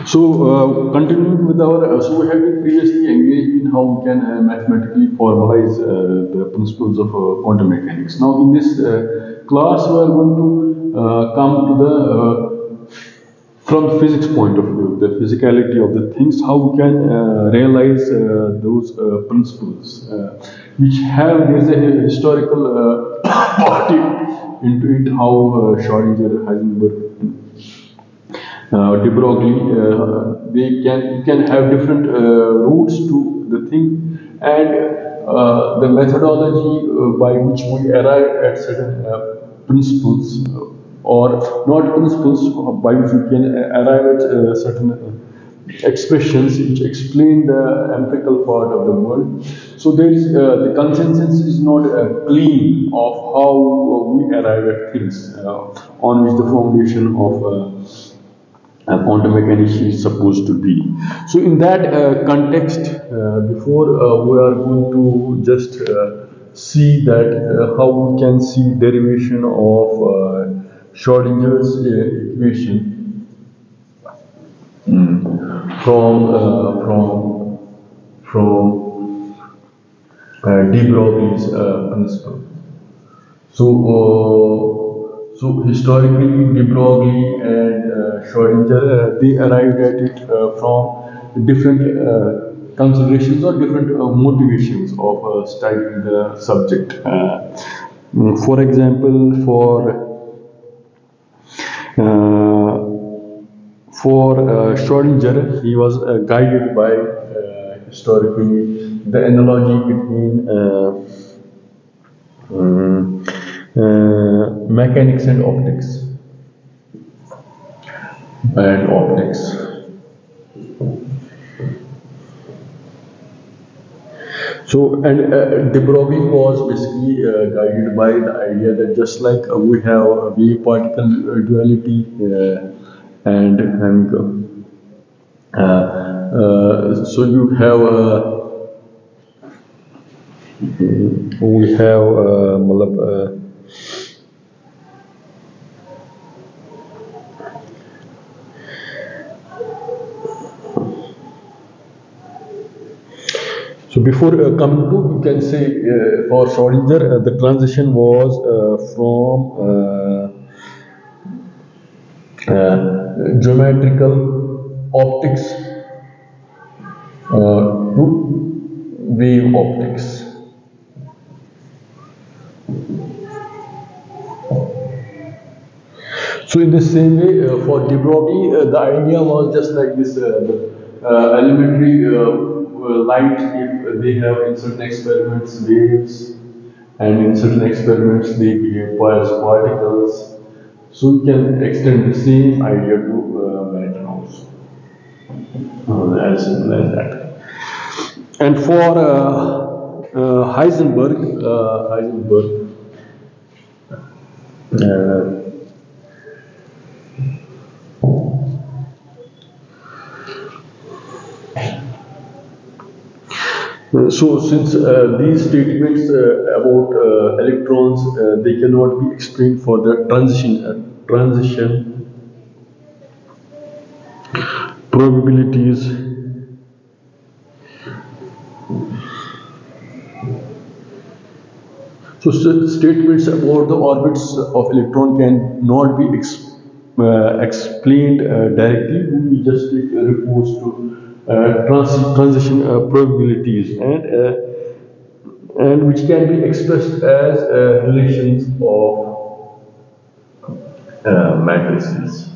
Continuing with we have been previously engaged in how we can mathematically formalize the principles of quantum mechanics. Now, in this class, we are going to come to the from the physics point of view, the physicality of the things, how we can realize those principles, which have there's a historical party into it, how Schrödinger, Heisenberg, de Broglie, you can have different routes to the thing, and the methodology by which we arrive at certain principles, or not principles, by which we can arrive at certain expressions which explain the empirical part of the world. So there is the consensus is not clean of how we arrive at things, on which the foundation of quantum mechanics is supposed to be. So in that context, before we are going to just see that how we can see derivation of Schrodinger's equation from de Broglie's principle. So historically, de Broglie and Schrödinger, they arrived at it from different considerations or different motivations of studying the subject. For example, for Schrödinger, he was guided by historically the analogy between mechanics and optics. So, and de Broglie was basically guided by the idea that just like we have a wave particle duality and so you have we have so before coming to, you can say for Schrödinger, the transition was from geometrical optics to wave optics. So in the same way, for de Broglie, the idea was just like this elementary light. If they have in certain experiments waves, and in certain experiments they behave as particles, so you can extend the same idea to matter also, as simple as that. And for Heisenberg, so since these statements about electrons, they cannot be explained for the transition probabilities, so statements about the orbits of electron cannot be explained directly. We just take a recourse to transition probabilities, and which can be expressed as relations of matrices,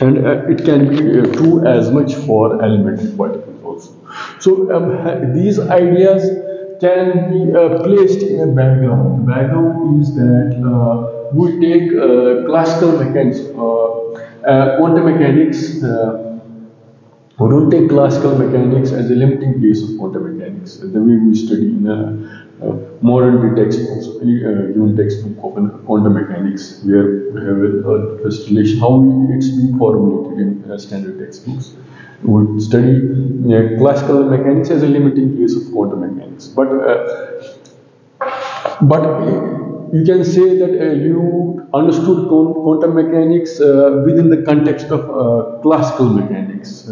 and it can be true as much for elementary particles also. So these ideas can be placed in a background. The background is that we take classical mechanics, quantum mechanics. We don't take classical mechanics as a limiting case of quantum mechanics, the way we study in modern day textbooks, any given textbook of quantum mechanics, where we have a first relation, how it's been formulated in standard textbooks. We study classical mechanics as a limiting case of quantum mechanics, but you can say that you understood quantum mechanics within the context of classical mechanics.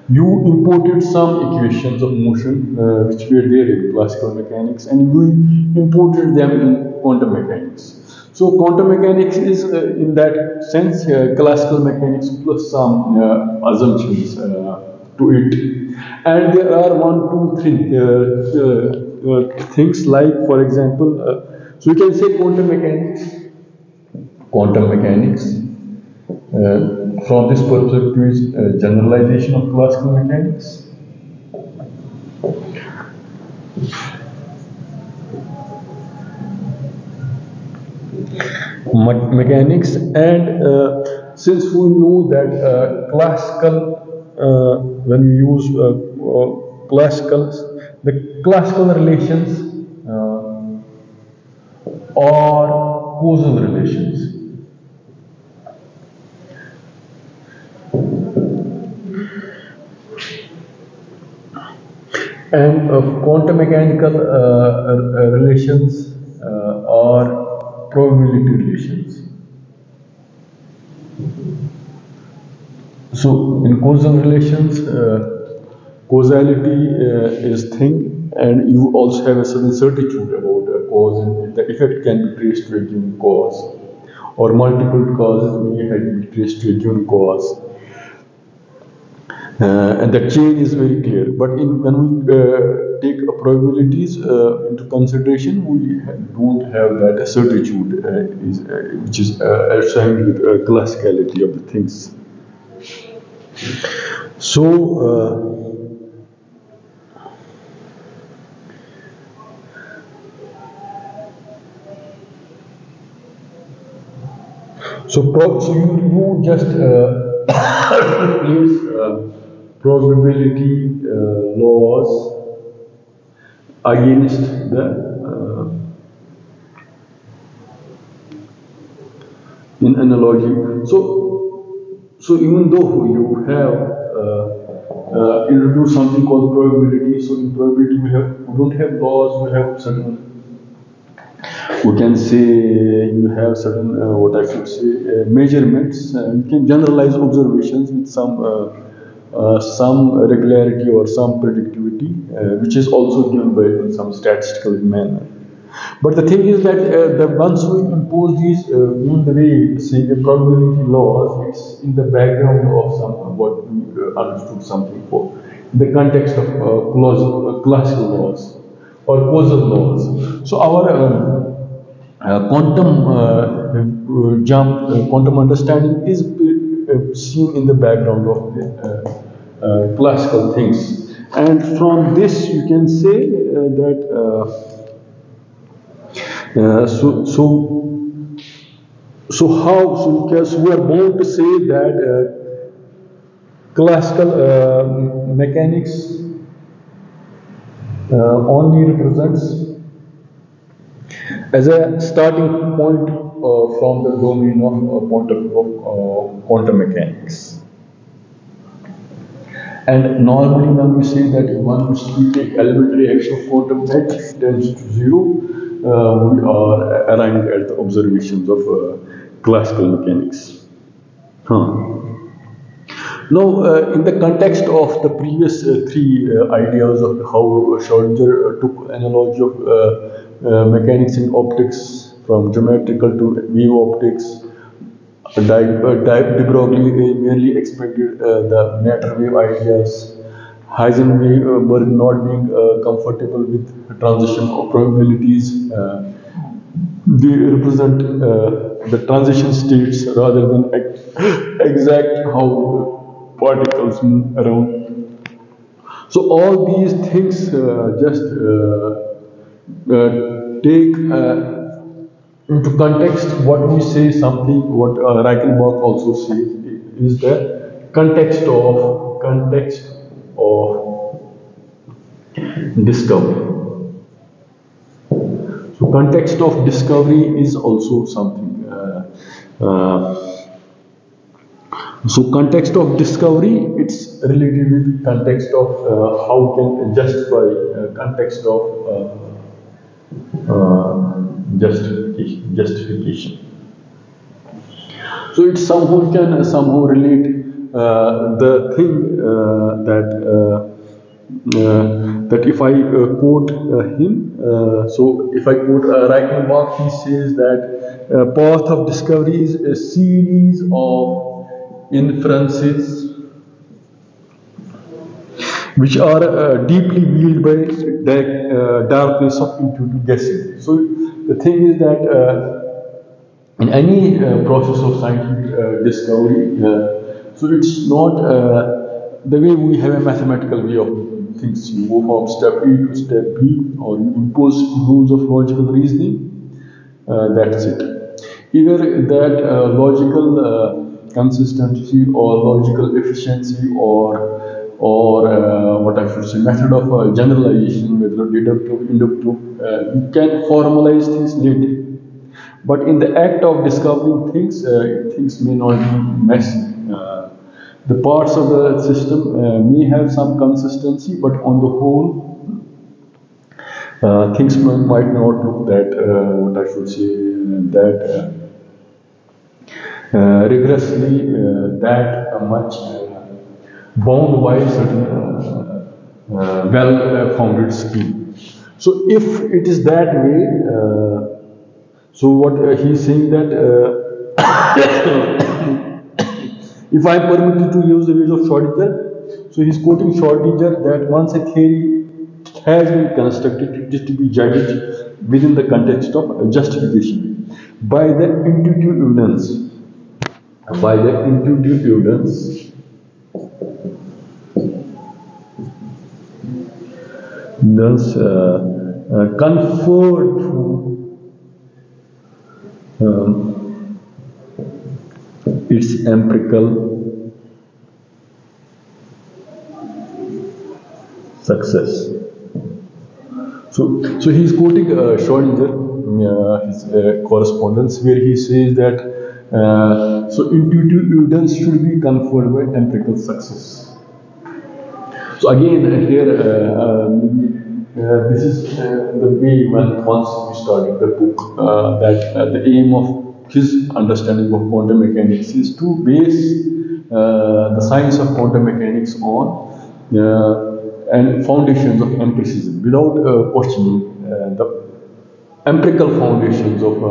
You imported some equations of motion which were there in classical mechanics, and we imported them in quantum mechanics. So quantum mechanics is, in that sense, classical mechanics plus some assumptions to it. And there are one, two, three things like, for example, so you can say quantum mechanics. Quantum mechanics, from this perspective, is a generalization of classical mechanics. Mechanics, and since we know that classical, when we use classical, the classical relations are causal relations. And quantum mechanical relations are probability relations. So in causal relations, causality is thing, and you also have a certain certitude about a cause, and the effect can be traced to a given cause, or multiple causes may be traced to a given cause. And the chain is very clear. But when we take probabilities into consideration, we don't have that certitude, which is assigned with classicality of the things. So you just replace probability laws against the in analogy. So even though you have introduced something called probability, so in probability we don't have laws, we have certain, we can say you have certain what I should say measurements. You can generalize observations with some regularity or some predictivity, which is also given by in some statistical manner. But the thing is that once we impose these, in the way, say the probability laws, it's in the background of some what we understood something for, in the context of classical laws or causal laws. So our quantum understanding is seen in the background of the classical things, and from this you can say that. Because we are bound to say that classical mechanics only represents as a starting point from the domain of point of view of quantum mechanics. And normally when we say that once we take elementary action of quantum h tends to 0, we are arriving at the observations of classical mechanics. Now, in the context of the previous three ideas of how Schrödinger took analogy of mechanics in optics from geometrical to wave optics, de Broglie merely expanded the matter wave ideas. Heisenberg not being comfortable with transition of probabilities, they represent the transition states rather than exact how particles move around. So all these things just take into context what we say something, what Reichenbach also says is the context of discovery. So context of discovery is also something. So context of discovery, it's related with context of how can justify context of just justification. So it somehow can somehow relate the thing that if I quote him, so if I quote Reichenbach, he says that path of discovery is a series of inferences which are deeply veiled by darkness of intuitive guessing. So the thing is that in any process of scientific discovery, so it's not the way we have a mathematical way of things. You go from step A to step B, or you impose rules of logical reasoning. That's it. Either that logical consistency or logical efficiency or what I should say, method of generalization, whether deductive, inductive, you can formalize things later. But in the act of discovering things, things may not be messy. The parts of the system may have some consistency, but on the whole, things might not look that, what I should say, that rigorously, that much bound by certain well-founded scheme. So if it is that way, so what he's saying that if I am permitted to use the words of Schrodinger, so he's quoting Schrodinger that once a theory has been constructed, it is to be judged within the context of justification by the intuitive evidence. By the intuitive evidence, thus conferred to its empirical success. So he's quoting Schrodinger, his correspondence, where he says that so intuitive evidence should be conferred by empirical success. So again, here this is the way when once we started the book that the aim of his understanding of quantum mechanics is to base the science of quantum mechanics on and foundations of empiricism without questioning the empirical foundations of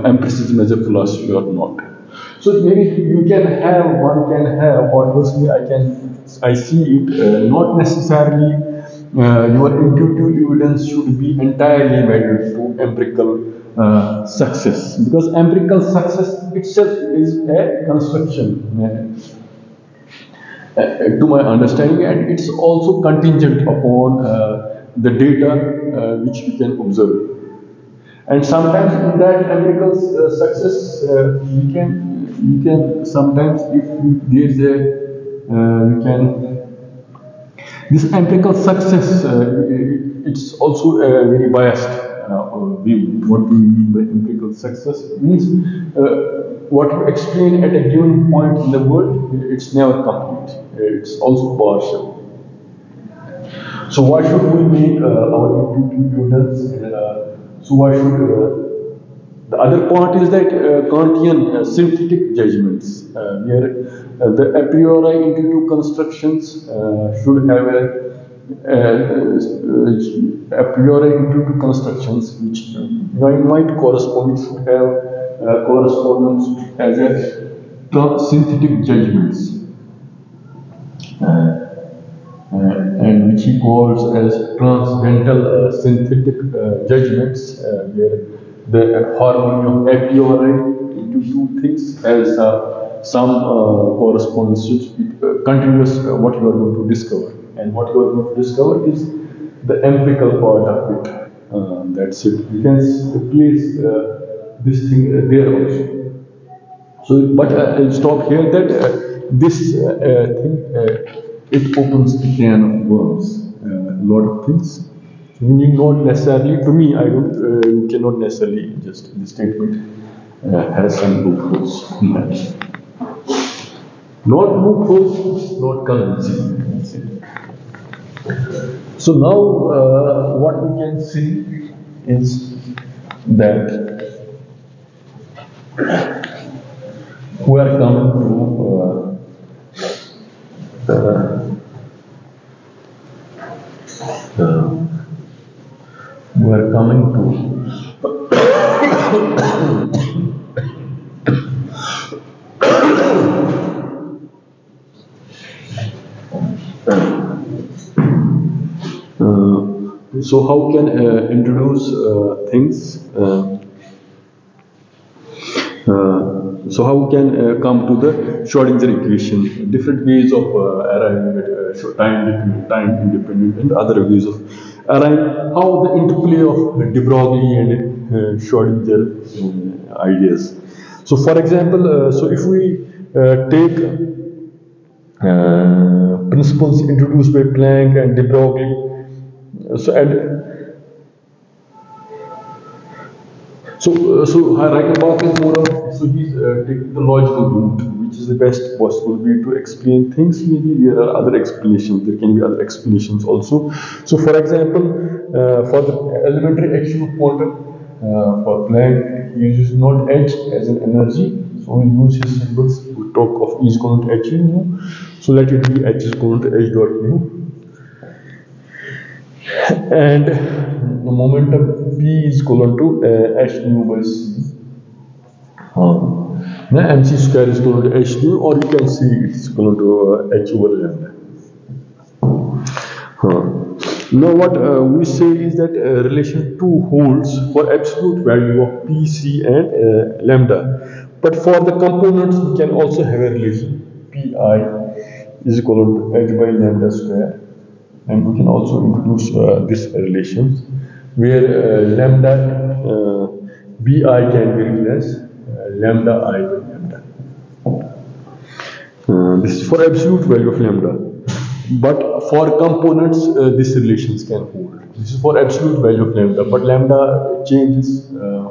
empiricism as a philosophy or not. So maybe you can have, one can have, or personally I see it not necessarily your intuitive evidence should be entirely wedded to empirical success, because empirical success itself is a construction to my understanding, and it's also contingent upon the data which you can observe. And sometimes in that empirical success, you can sometimes, if there's a you can, this empirical success, it's also a very biased view. What we mean by empirical success means what you explain at a given point in the world, it's never complete. It's also partial. So why should we make our intuitive evidence? So why should the other part is that Kantian synthetic judgments, where the a priori intuitive constructions should have a priori intuitive constructions which might correspond, should have correspondence as a synthetic judgments. And which he calls as transcendental synthetic judgments, where the harmony of a priori into two things has some correspondence with continuous what you are going to discover. And what you are going to discover is the empirical part of it. That's it. You can place this thing there also. So, but I'll stop here that this thing it opens the can of worms, a lot of things. Meaning not necessarily, to me, I don't, you cannot necessarily just, the statement has some loopholes in that. Not loopholes, not convincing. That's it. So now what we can see is that we are coming to we are coming so how can introduce things so how we can come to the Schrodinger equation? Different ways of arriving at time independent and other ways of arriving. How the interplay of de Broglie and Schrodinger ideas. So, for example, so if we take principles introduced by Planck and de Broglie, so and so Reichenbach is more of, so he's taking the logical route, which is the best possible way to explain things. Maybe there are other explanations, there can be other explanations also. So for example, for the elementary action of quantum, for Planck, he uses not H as an energy, so we use his symbols, we talk of E is equal to H mu, so let it be H is equal to H dot mu. And the momentum P is equal to H nu by C. MC square is equal to H nu, or you can see it's equal to H over lambda. Now what we say is that relation 2 holds for absolute value of P, C and lambda. But for the components we can also have a relation Pi is equal to H by lambda square. And we can also introduce this relation where lambda bi can be replaced lambda I by lambda. This is for absolute value of lambda, but for components these relations can hold. This is for absolute value of lambda, but lambda changes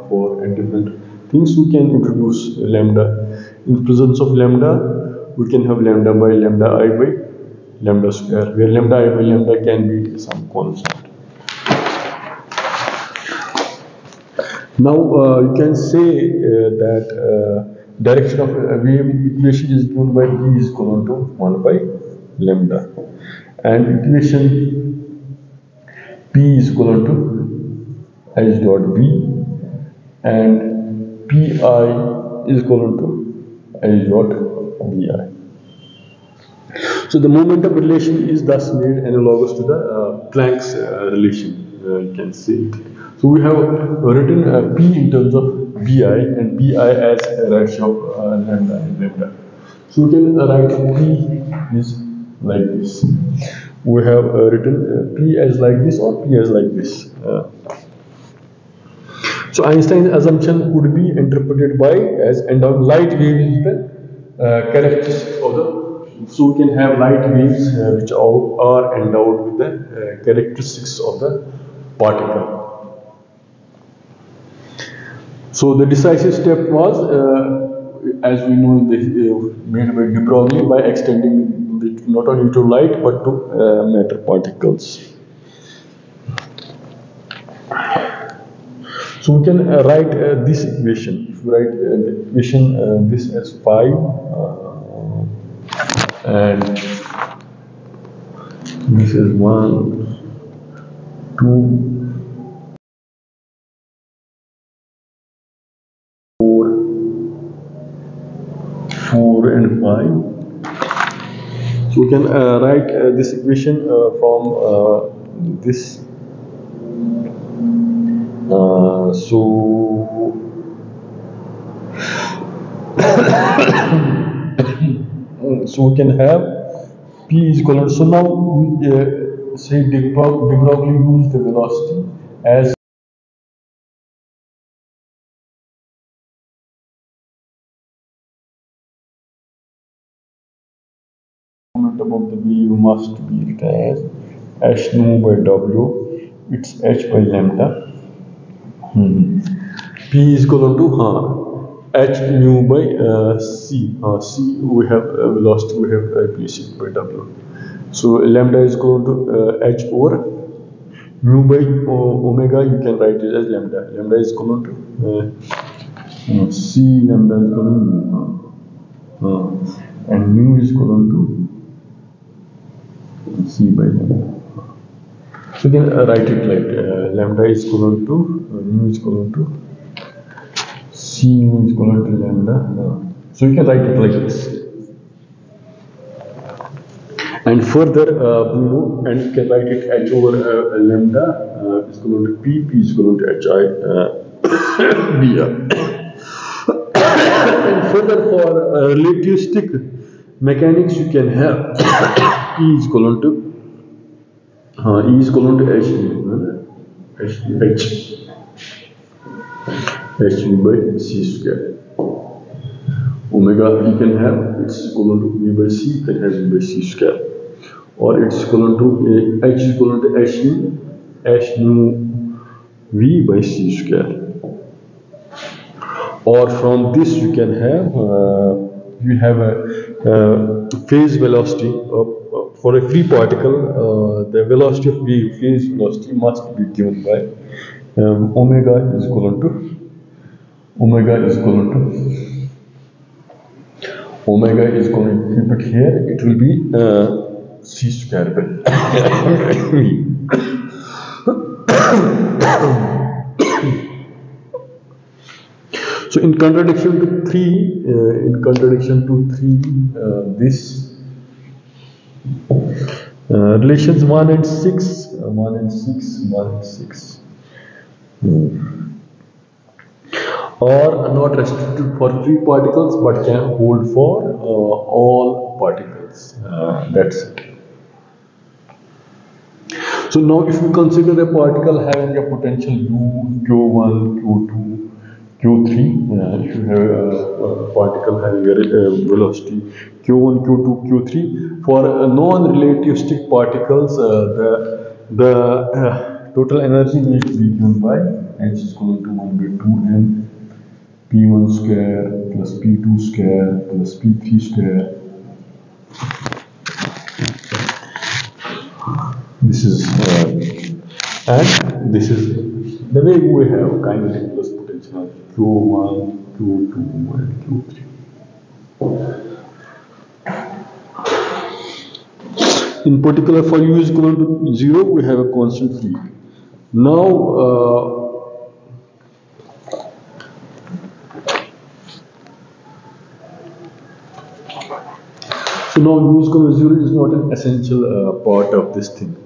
for different things. We can introduce lambda in presence of lambda. We can have lambda by lambda I by lambda square, where lambda I by lambda can be some constant. Now you can say that direction of wave equation is given by B is equal to 1 by lambda, and equation P is equal to H dot B, and Pi is equal to H dot Bi. So the momentum relation is thus made analogous to the Planck's relation, you can say it. So we have written P in terms of Bi and Bi as a ratio of lambda and lambda. So we can write P is like this. We have written P as like this or P as like this. So Einstein's assumption could be interpreted by as endowed light wave is the characteristic of the. So we can have light waves which are endowed with the characteristics of the particle. So the decisive step was, as we know, made by de Broglie by extending it not only to light but to matter particles. So we can write this equation. If we write the equation this as 5. And this is 1, 2, 4, and 5. So we can write this equation from this. So we can have P is equal to, so now we say de Broglie used the velocity as momentum of the wave must be written as H nu by W, it's H by lambda. P is equal to H mu by C. C we have velocity, we have replaced by W. So lambda is equal to H over mu by omega. You can write it as lambda. Lambda is equal to C lambda is equal to mu. and mu is equivalent to c by lambda. So you can write it like lambda is equivalent to mu is equivalent to c mu is equivalent to lambda. So you can write it like this. And further, and you can write it h over lambda is equivalent to p is equivalent to hi dr. And further, for relativistic mechanics, you can have p is equivalent to E is equivalent to h by c square. Omega you can have it's equivalent to v by c, you can have v by c square, or it's equivalent to h is equivalent to h nu v by c square. Or from this you can have a phase velocity of for a free particle. The velocity of wave, phase velocity, must be given by omega is equivalent to if you put here, it will be c square by v. So in contradiction to 3, this relations 1 and 6 are not restricted for free particles but can hold for all particles. That's it. So now if you consider a particle having a potential u, q1, q2, q3, if you have a particle having a velocity q1, q2, q3, for non-relativistic particles, the total energy needs to be given by h is equal to 1 by 2m p1 square plus p2 square plus p3 square. This is and this is the way we have kinetic plus potential q1, q2 and q3. In particular, for u is equal to 0, we have a constant phi. Now, so now u is equal to 0 is not an essential part of this thing.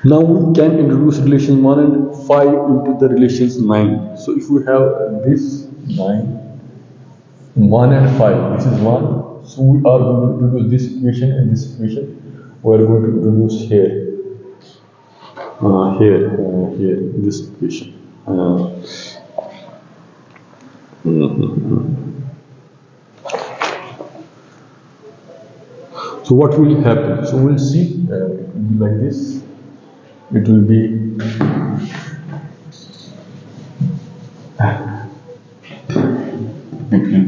Now we can introduce relation 1 and 5 into the relations 9. So if we have this 9, 1 and 5, this is 1. So we are going to introduce this equation and this equation. We are going to introduce here, in this equation. So what will happen? So we'll see. It will be like this. It will be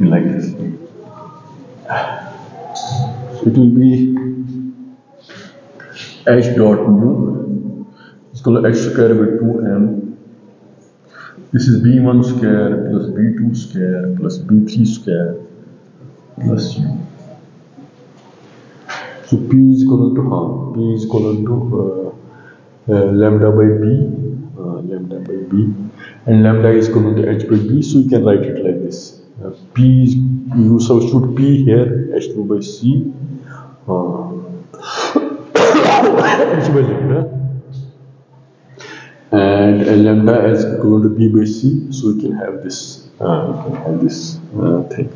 like this. So it will be h dot mu is equal to h square by 2m. This is b1 square plus b2 square plus b3 square plus u. So p is equal to lambda by b, and lambda is equal to h by b. So you can write it like this. P is, you substitute p here, h2 by c, h by lambda, and lambda is equal to b by c. So you can have this, thing.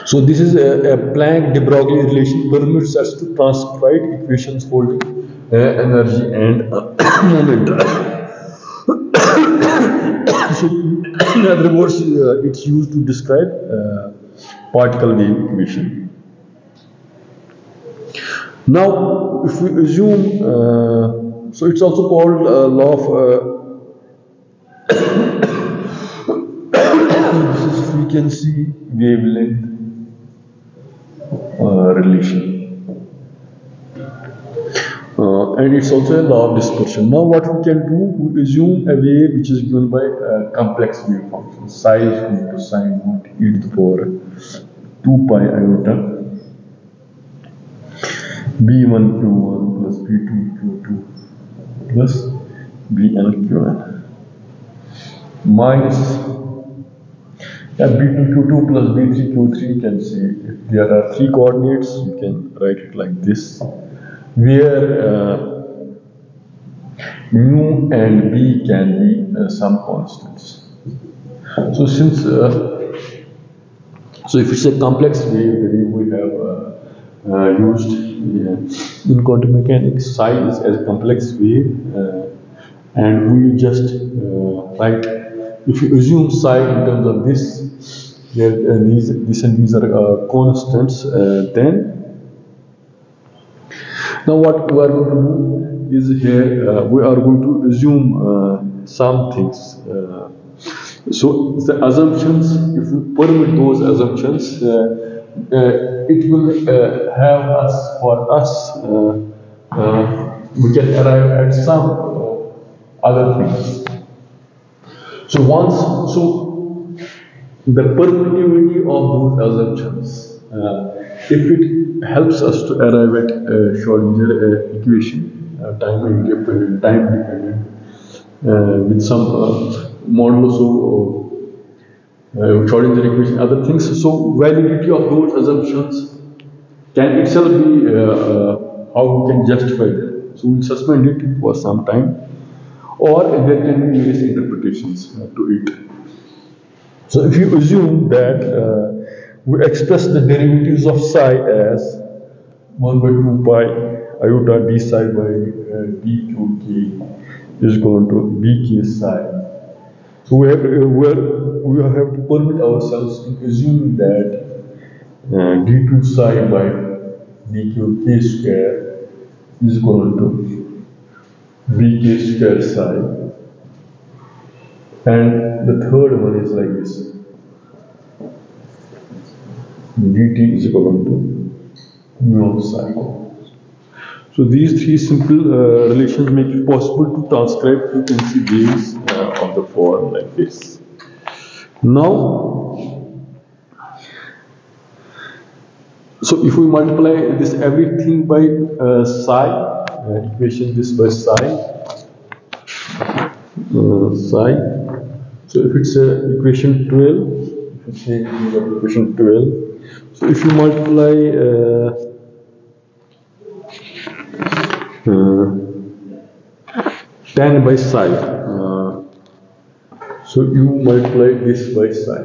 So this is a Planck-de Broglie relation permits us to transcribe equations holding energy and moment. So in other words, it's used to describe particle wave equation. Now, if we assume, so it's also called law of this is frequency wavelength relation. and it's also a law of dispersion. Now what we can do, we assume a wave which is given by a complex wave function. Psi is equal to sine root e to the power 2 pi iota b1 q1 plus b2 q2 plus bn qn minus b2 q2 plus b3 q3. You can see if there are three coordinates, you can write it like this, where mu and b can be some constants. So since so if it's a complex wave, the way we have used in quantum mechanics, psi is as a complex wave, and we just write, if you assume psi in terms of this, these and these are constants, then now what we are going to do is here we are going to assume some things. So the assumptions, if we permit those assumptions, it will have us, for us, we can arrive at some other things. So the permittivity of those assumptions, if it helps us to arrive at Schrodinger equation, time dependent, with some modulus of Schrodinger equation, other things. So validity of those assumptions can itself be how we can justify them. So we'll suspend it for some time, or there can be various interpretations to it. So if you assume that we express the derivatives of psi as 1 by 2 pi iota d psi by dqk is equal to bk psi. So we have to permit ourselves in assuming that d2 psi by dqk square is equal to bk square psi. And the third one is like this, dt is equal to mu psi. So these three simple relations make it possible to transcribe frequency waves of the form like this. Now, so if we multiply this everything by psi, equation this by psi, so if it's equation 12, if you say equation 12, so if you multiply tan by psi, so you multiply this by psi,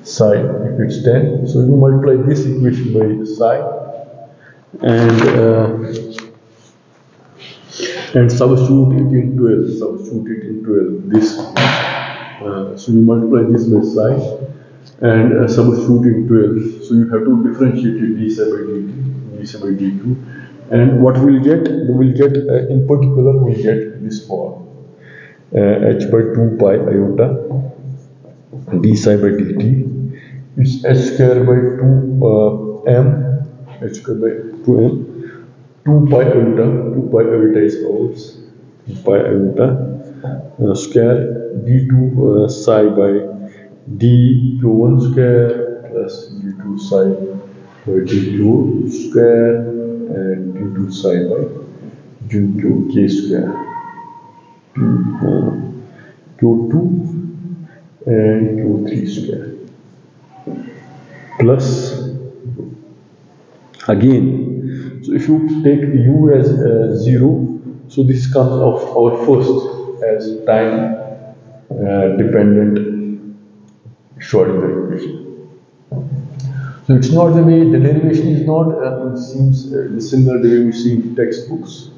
if it's 10, so you multiply this equation by psi, and substitute it in 12, this, so you multiply this by psi, and substitute in 12, so you have to differentiate it d psi by dt, and what we'll get, in particular, we'll get this form, h by 2 pi iota d psi by dt, it's h square by 2m, h square by 2m, 2 pi iota is ours, 2 pi iota square d2 psi by dq1 square plus d2 psi by dq square and d2 psi by dqk square, q2 and q3 square, plus again, so if you take u as 0, so this comes off our first as time dependent Schrodinger equation. So it's not the way, the derivation is not seems the similar way we see in textbooks.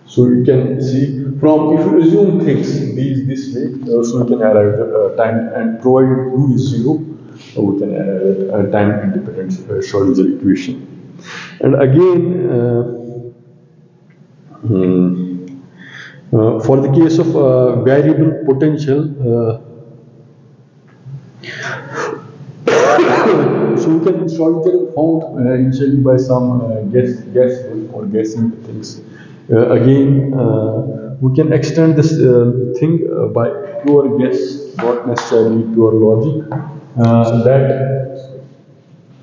So you can see from, if you assume things this way, so we can arrive at time, and provided u is 0, we can arrive at time independent Schrodinger equation. And again, for the case of variable potential, So we can Schrodinger found initially by some guesswork or guessing things. We can extend this thing by pure guess, not necessarily pure logic. That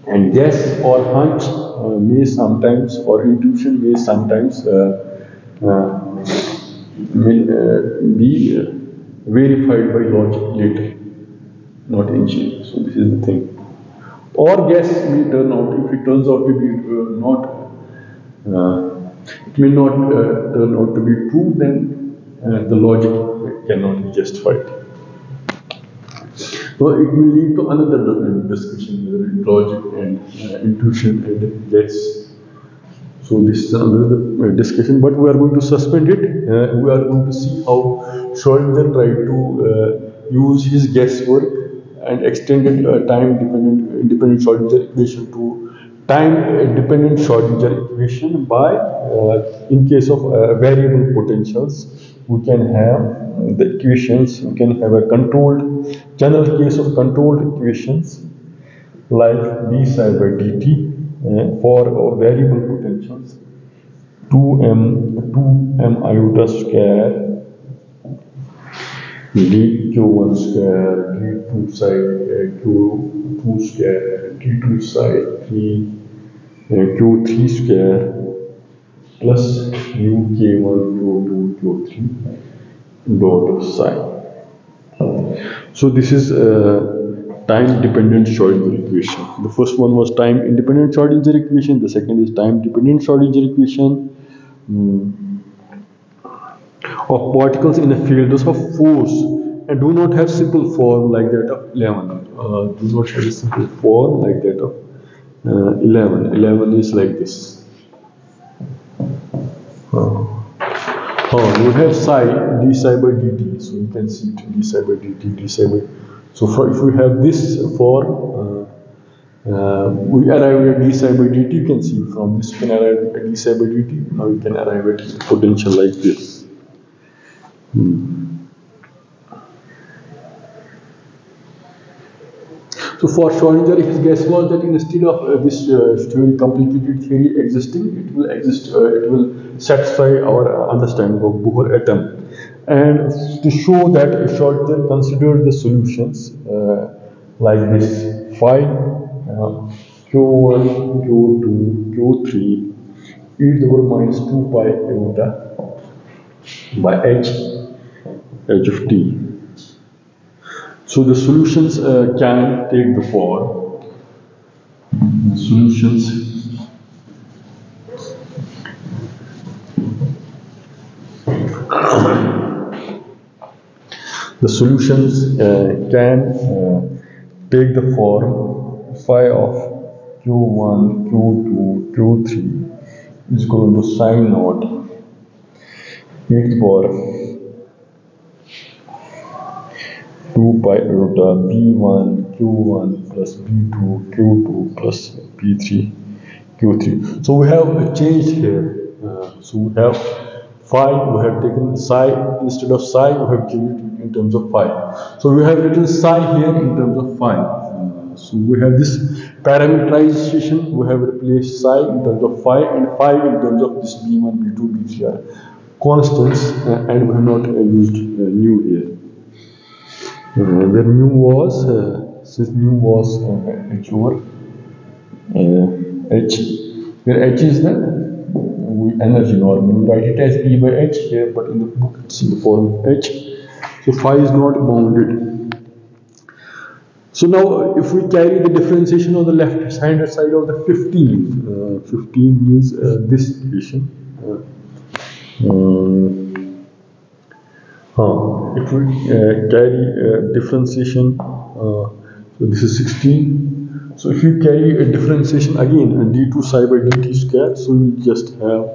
and guess or hunch may sometimes, or intuition may sometimes be verified by logic later, not initially. So this is the thing. Or guess may turn out, if it turns out to be it may not turn out to be true, then the logic cannot be justified. So it will lead to another discussion, whether logic and intuition and guess. So this is another discussion, but we are going to suspend it. We are going to see how Schrodinger tried to use his guesswork and extended independent Schrodinger equation to time-dependent Schrodinger equation by, in case of variable potentials, we can have the equations, we can have a controlled, general case of controlled equations like d psi by dt for variable potentials 2m iota square dq1 square d2 psi q2 square d2 psi 3 q3 square plus uk1 q2 q3 dot psi. So this is time-dependent Schrodinger equation. The first one was time-independent Schrodinger equation. The second is time-dependent Schrodinger equation of particles in a field of force and do not have simple form like that of 11. Do not have a simple form like that of 11. 11 is like this. We have psi, d psi by dt, so you can see it, d psi by dt, d psi by. So if we have this form, we arrive at d psi by dt, you can see from this you can arrive at d psi by dt, now you can arrive at potential like this. So for Schrodinger, his guess was that instead of this complicated theory existing, it will exist. It will satisfy our understanding of Bohr atom. And to show that Schrodinger considered the solutions like this: phi q1, q2, q3 e to the power minus 2 pi iota by h of t. So the solutions can take the form. The solutions can take the form phi of q1, q2, q3 is equal to sine naught e to the power 2 pi iota b1 q1 plus b2 q2 plus b3 q3. So we have changed here. So we have phi, we have taken psi instead of psi, we have changed it in terms of phi. So we have written psi here in terms of phi. So we have this parameterization, we have replaced psi in terms of phi and phi in terms of this b1, b2, b3 are constants and we have not used nu here. Where mu was, since mu was h over h, where h is the energy norm. We write it as E by h here, but in the book it's in the form of h. So phi is not bounded. So now if we carry the differentiation on the left hand side of the 15, 15 means this equation. If we carry differentiation, so this is 16. So if you carry a differentiation again, d2 psi by dt square, so we just have,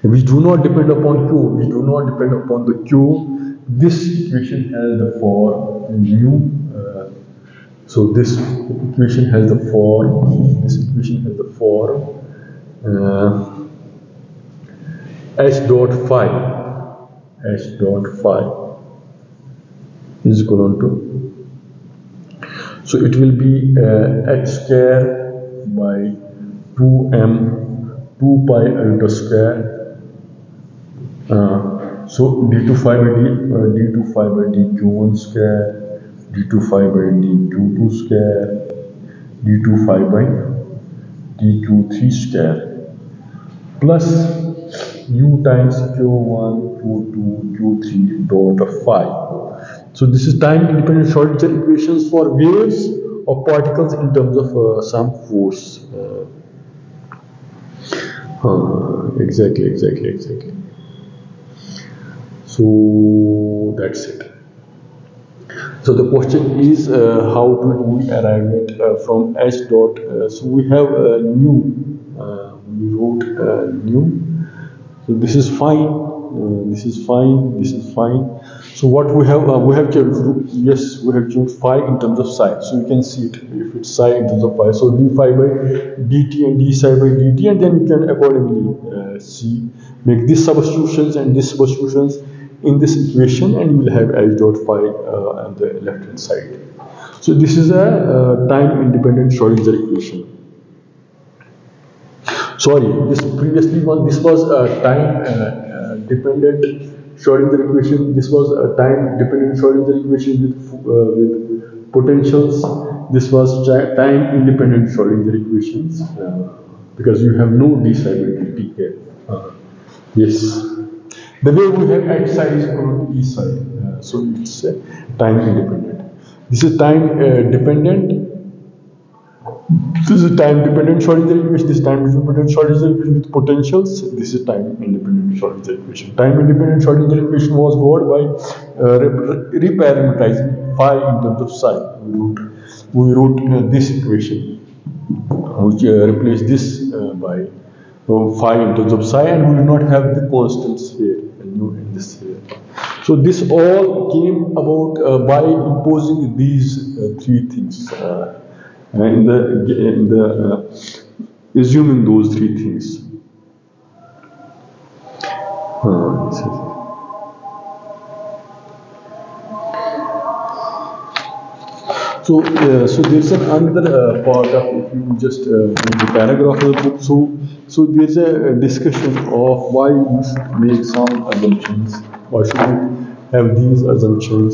we do not depend upon q, we do not depend upon the q. This equation has the form mu. So this equation has the form, h dot phi is equal to. So it will be h square by 2m 2 pi lambda square. So d2 phi by d2 phi by dq1 square, d2 phi by dq2 square, d2 phi by dq3 square, plus u times q1, q2, q3 dot of phi. So this is time independent Schrodinger equations for waves of particles in terms of some force. Exactly. So that's it. So the question is, how did we arrive at from h dot? So we have nu. We wrote nu. So this is fine. This is fine. This is fine. So what we have changed. Yes, we have changed phi in terms of psi. So you can see it if it's psi in terms of phi. So d phi by dt and d psi by dt, and then you can accordingly see make these substitutions and these substitutions in this equation, and you will have h dot phi on the left hand side. So this is a time independent Schrodinger equation. Sorry, this previously one. This was a time dependent Schrodinger equation. This was a time dependent Schrodinger equation with potentials. This was time independent Schrodinger equations because you have no d psi by dt here. Yes, the way we have h psi is equal to e psi, so it's time independent. This is time dependent. This is time dependent Schrodinger equation. This is time dependent Schrodinger equation with potentials. This is time independent Schrodinger equation. Time independent Schrodinger equation was got by reparameterizing phi in terms of psi. We wrote this equation, which replaced this by phi in terms of psi, and we do not have the constants here and nu in this here. So this all came about by imposing these three things. Assuming those three things. So there's another part of, if you just read the paragraph of the book. So there's a discussion of why you should make some assumptions. Why should you have these assumptions,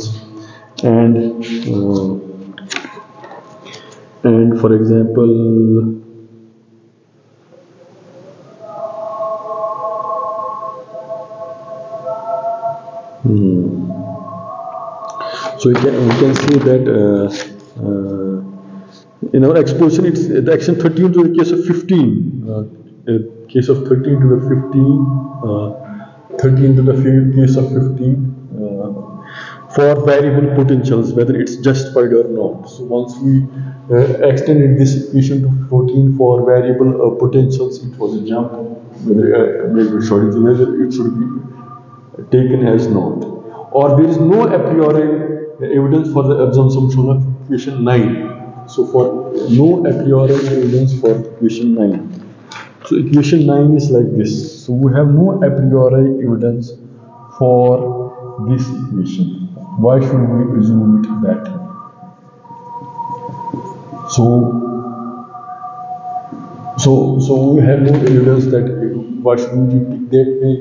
and for example, so we can say that in our exposition, it's the action 13 to the case of 15. Case of 13 to the 15, 13 to the case of 15. For variable potentials, whether it's justified or not. So once we extended this equation to 14 for variable potentials, it was a jump. Whether it should be taken as not, or there is no a priori evidence for the assumption of equation 9. So for no a priori evidence for equation 9. So equation 9 is like this. So we have no a priori evidence for this equation. Why should we assume it that? So we have no evidence that why should we do it that way,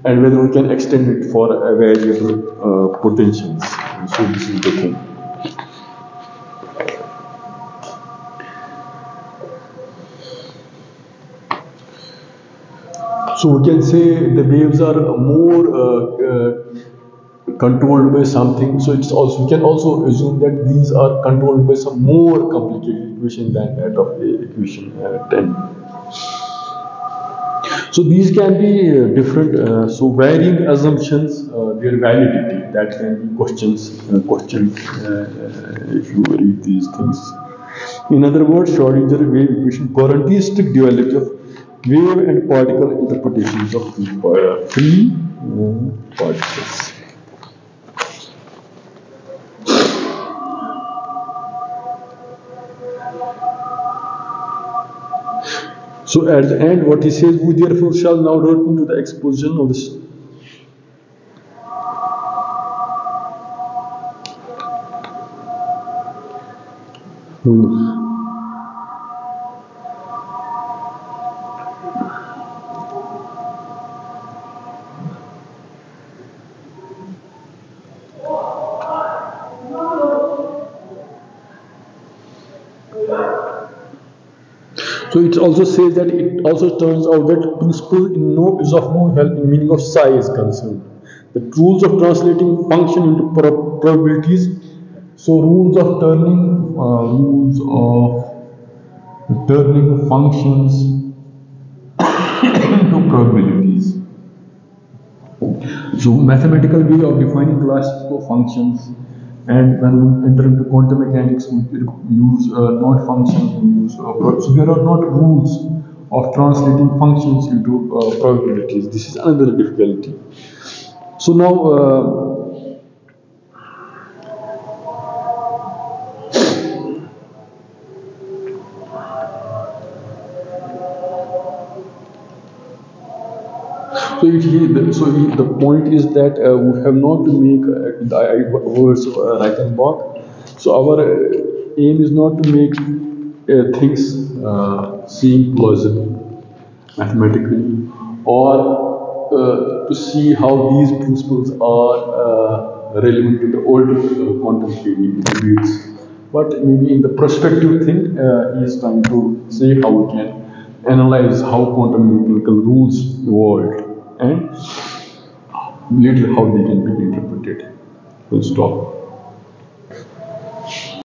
and whether we can extend it for a variable potentials. So this is the thing. So we can say the waves are more controlled by something. So it's also, we can also assume that these are controlled by some more complicated equation than that of equation 10. So these can be different. So varying assumptions, their validity, that can be questioned if you read these things. In other words, Schrodinger wave equation guarantees strict duality of wave and particle interpretations of free particles. So at the end, what he says, we therefore shall now return to the exposition of this. Hmm. So it also says that it also turns out that principle in no is of no help in meaning of psi is concerned. The rules of translating function into probabilities. So rules of turning functions into probabilities. So mathematical way of defining classical functions, and when we enter into quantum mechanics, we use not functions, we use so there are not rules of translating functions into probabilities. This is another difficulty. So now, the point is that we have not to make words of Reichenbach. So our aim is not to make things seem plausible mathematically, or to see how these principles are relevant to the older quantum theory debates. But maybe in the prospective thing, he is trying to say how we can analyze how quantum mechanical rules evolved and later how they can be interpreted. Full stop.